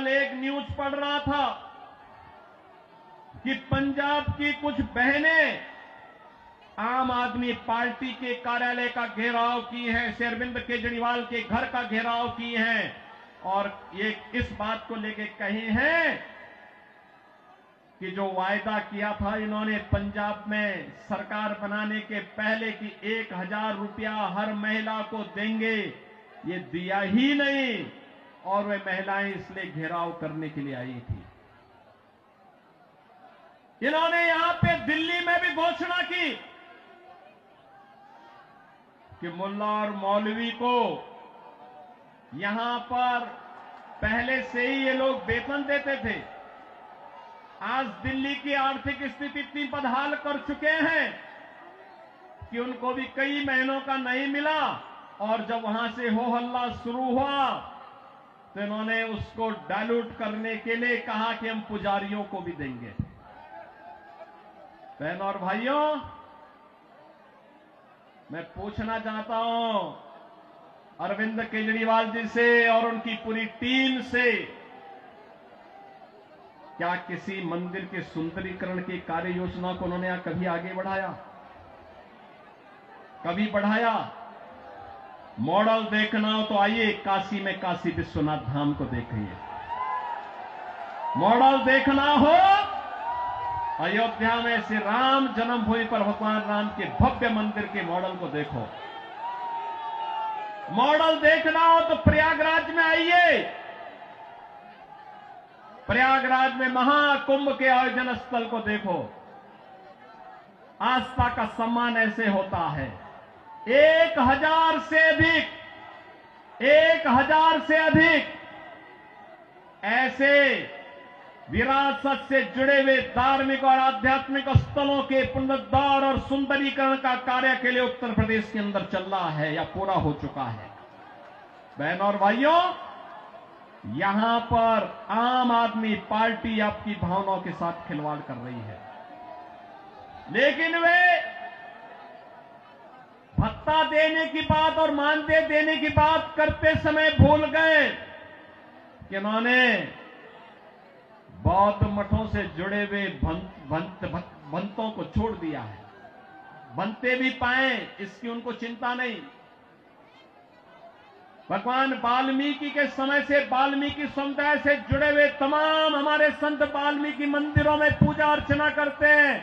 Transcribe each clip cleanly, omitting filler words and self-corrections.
कल एक न्यूज पढ़ रहा था कि पंजाब की कुछ बहनें आम आदमी पार्टी के कार्यालय का घेराव की हैं, श्री अरविंद केजरीवाल के घर का घेराव की हैं और ये इस बात को लेके कहे हैं कि जो वायदा किया था इन्होंने पंजाब में सरकार बनाने के पहले कि 1000 रुपया हर महिला को देंगे, ये दिया ही नहीं और वे महिलाएं इसलिए घेराव करने के लिए आई थी। इन्होंने यहां पे दिल्ली में भी घोषणा की कि मुल्ला और मौलवी को यहां पर पहले से ही ये लोग वेतन देते थे। आज दिल्ली की आर्थिक स्थिति इतनी बदहाल कर चुके हैं कि उनको भी कई महीनों का नहीं मिला और जब वहां से हो हल्ला शुरू हुआ तो इन्होंने उसको डाइल्यूट करने के लिए कहा कि हम पुजारियों को भी देंगे। बहन और भाइयों, मैं पूछना चाहता हूं अरविंद केजरीवाल जी से और उनकी पूरी टीम से, क्या किसी मंदिर के सुंदरीकरण की कार्य योजना को उन्होंने कभी आगे बढ़ाया? कभी बढ़ाया? मॉडल देखना हो तो आइए काशी में काशी विश्वनाथ धाम को देखिए। मॉडल देखना हो अयोध्या में श्री राम जन्मभूमि पर भगवान राम के भव्य मंदिर के मॉडल को देखो। मॉडल देखना हो तो प्रयागराज में आइए। प्रयागराज में महाकुंभ के आयोजन स्थल को देखो। आस्था का सम्मान ऐसे होता है। 1000 से अधिक ऐसे विरासत से जुड़े हुए धार्मिक और आध्यात्मिक स्थलों के पुनरुद्धार और सुंदरीकरण का कार्य के लिए उत्तर प्रदेश के अंदर चल रहा है या पूरा हो चुका है। बहन और भाइयों, यहां पर आम आदमी पार्टी आपकी भावनाओं के साथ खिलवाड़ कर रही है, लेकिन वे भत्ता देने की बात और मानदेय देने की बात करते समय भूल गए कि उन्होंने बौद्ध मठों से जुड़े हुए भंतों को छोड़ दिया है। बनते भी पाए इसकी उनको चिंता नहीं। भगवान वाल्मीकि के समय से वाल्मीकि समुदाय से जुड़े हुए तमाम हमारे संत वाल्मीकि मंदिरों में पूजा अर्चना करते हैं,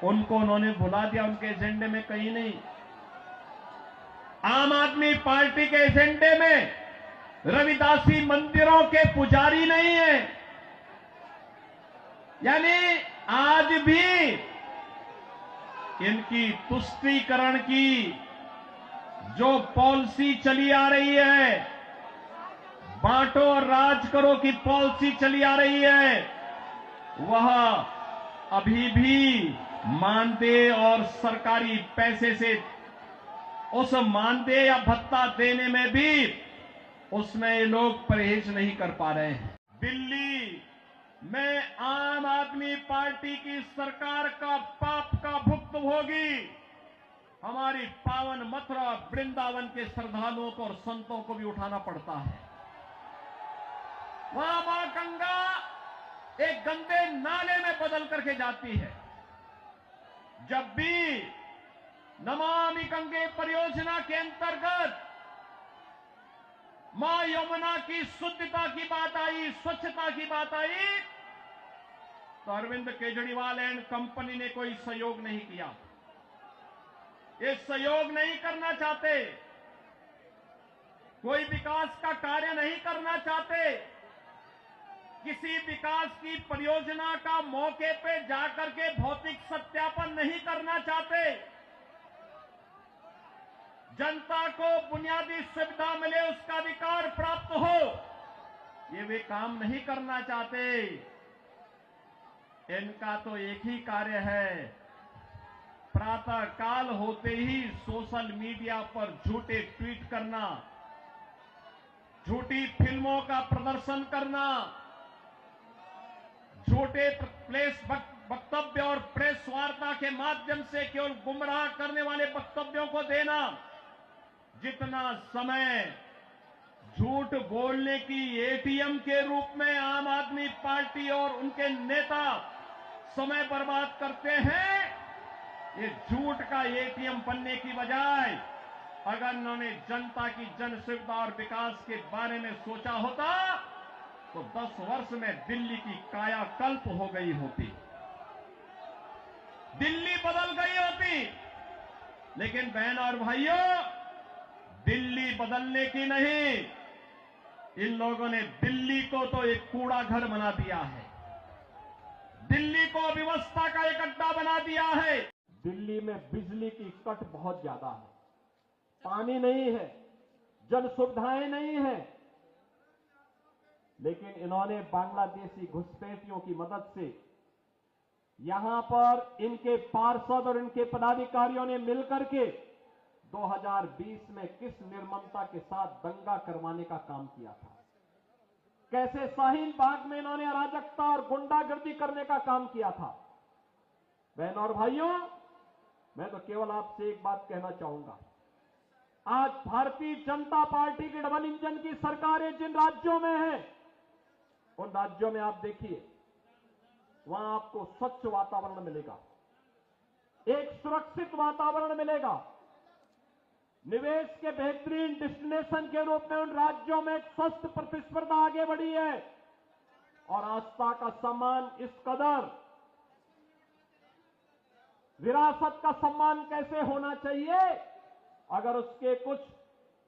उनको उन्होंने भुला दिया। उनके एजेंडे में कहीं नहीं। आम आदमी पार्टी के एजेंडे में रविदासी मंदिरों के पुजारी नहीं है। यानी आज भी इनकी तुष्टीकरण की जो पॉलिसी चली आ रही है, बांटो और राज करो की पॉलिसी चली आ रही है, वह अभी भी मानदेय और सरकारी पैसे से उस मानदेय या भत्ता देने में भी उसमें ये लोग परहेज नहीं कर पा रहे हैं। दिल्ली में आम आदमी पार्टी की सरकार का पाप का भुक्तभोगी हमारी पावन मथुरा वृंदावन के श्रद्धालुओं को और संतों को भी उठाना पड़ता है। वहां मां गंगा एक गंदे नाले में बदल करके जाती है। जब भी नमामि गंगे परियोजना के अंतर्गत मां यमुना की शुद्धता की बात आई, स्वच्छता की बात आई, तो अरविंद केजरीवाल एंड कंपनी ने कोई सहयोग नहीं किया। ये सहयोग नहीं करना चाहते, कोई विकास का कार्य नहीं करना चाहते, किसी विकास की परियोजना का मौके पे जाकर के भौतिक सत्यापन नहीं करना चाहते, जनता को बुनियादी सुविधा मिले, उसका अधिकार प्राप्त हो, ये वे काम नहीं करना चाहते। इनका तो एक ही कार्य है, प्रातः काल होते ही सोशल मीडिया पर झूठे ट्वीट करना, झूठी फिल्मों का प्रदर्शन करना, झूठे प्रेस वक्तव्य और प्रेस वार्ता के माध्यम से केवल गुमराह करने वाले वक्तव्यों को देना। जितना समय झूठ बोलने की एटीएम के रूप में आम आदमी पार्टी और उनके नेता समय बर्बाद करते हैं। ये झूठ का एटीएम बनने की बजाय अगर उन्होंने जनता की जन सुविधा और विकास के बारे में सोचा होता तो 10 वर्ष में दिल्ली की कायाकल्प हो गई होती, दिल्ली बदल गई होती। लेकिन बहन और भाइयों, दिल्ली बदलने की नहीं, इन लोगों ने दिल्ली को तो एक कूड़ा घर बना दिया है, दिल्ली को अव्यवस्था का एक अड्डा बना दिया है। दिल्ली में बिजली की कट बहुत ज्यादा है, पानी नहीं है, जन सुविधाएं नहीं है। लेकिन इन्होंने बांग्लादेशी घुसपैठियों की मदद से यहां पर इनके पार्षद और इनके पदाधिकारियों ने मिलकर के 2020 में किस निर्ममता के साथ दंगा करवाने का काम किया था, कैसे शाहीन बाग में इन्होंने अराजकता और गुंडागर्दी करने का काम किया था। बहन और भाइयों, मैं तो केवल आपसे एक बात कहना चाहूंगा, आज भारतीय जनता पार्टी की डबल इंजन की सरकारें जिन राज्यों में है, उन राज्यों में आप देखिए, वहां आपको स्वच्छ वातावरण मिलेगा, एक सुरक्षित वातावरण मिलेगा, निवेश के बेहतरीन डेस्टिनेशन के रूप में उन राज्यों में एक स्वस्थ प्रतिस्पर्धा आगे बढ़ी है। और आस्था का सम्मान इस कदर, विरासत का सम्मान कैसे होना चाहिए, अगर उसके कुछ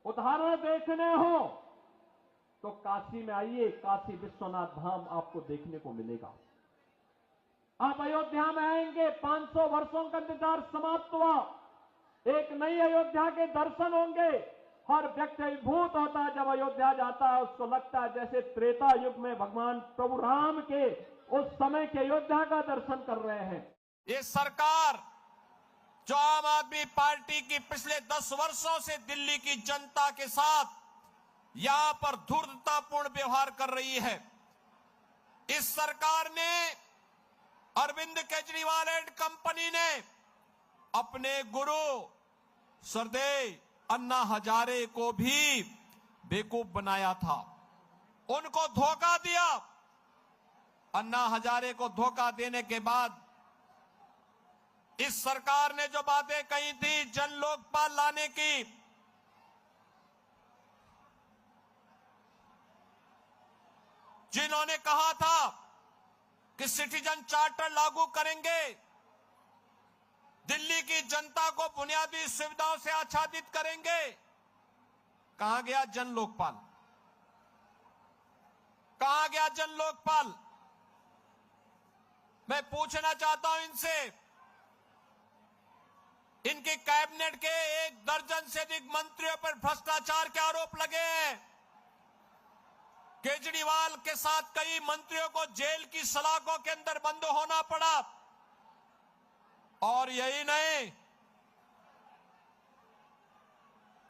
उदाहरण देखने हो तो काशी में आइए, काशी विश्वनाथ धाम आपको देखने को मिलेगा। आप अयोध्या में आएंगे, 500 वर्षों का इंतजार समाप्त हुआ, एक नई अयोध्या के दर्शन होंगे। हर व्यक्ति अभिभूत होता है जब अयोध्या जाता है, उसको लगता है जैसे त्रेता युग में भगवान प्रभु राम के उस समय के अयोध्या का दर्शन कर रहे हैं। ये सरकार जो आम आदमी पार्टी की पिछले 10 वर्षों से दिल्ली की जनता के साथ यहां पर धूर्ततापूर्ण व्यवहार कर रही है, इस सरकार ने, अरविंद केजरीवाल एंड कंपनी ने अपने गुरु सरदेव अन्ना हजारे को भी बेवकूफ बनाया था, उनको धोखा दिया। अन्ना हजारे को धोखा देने के बाद इस सरकार ने जो बातें कही थी जन लोकपाल लाने की, जिन्होंने कहा था कि सिटीजन चार्टर लागू करेंगे, दिल्ली की जनता को बुनियादी सुविधाओं से आच्छादित करेंगे, कहां गया जन लोकपाल, कहां गया जन लोकपाल। मैं पूछना चाहता हूं इनसे, इनके कैबिनेट के 1 दर्जन से अधिक मंत्रियों पर भ्रष्टाचार के आरोप लगे हैं, केजरीवाल के साथ कई मंत्रियों को जेल की सलाखों के अंदर बंद होना पड़ा। और यही नहीं,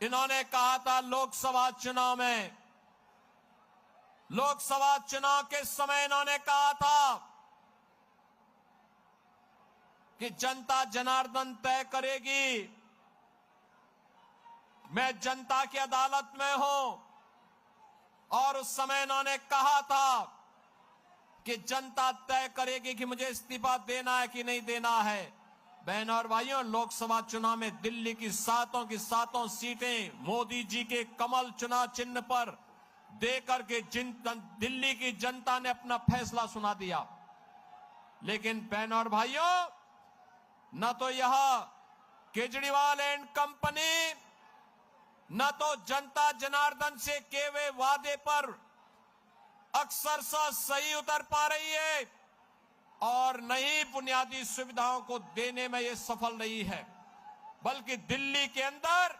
इन्होंने कहा था लोकसभा चुनाव में, लोकसभा चुनाव के समय इन्होंने कहा था कि जनता जनार्दन तय करेगी, मैं जनता की अदालत में हूं। और उस समय इन्होंने कहा था कि जनता तय करेगी कि मुझे इस्तीफा देना है कि नहीं देना है। बहन और भाइयों, लोकसभा चुनाव में दिल्ली की सातों सीटें मोदी जी के कमल चुनाव चिन्ह पर देकर के दिल्ली की जनता ने अपना फैसला सुना दिया। लेकिन बहन और भाइयों, न तो यह केजरीवाल एंड कंपनी, न तो जनता जनार्दन से किए हुए वादे पर अक्सरशः सही उतर पा रही है और नहीं बुनियादी सुविधाओं को देने में ये सफल रही है, बल्कि दिल्ली के अंदर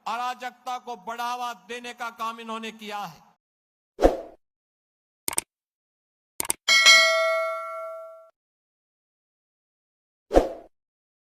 अराजकता को बढ़ावा देने का काम इन्होंने किया है।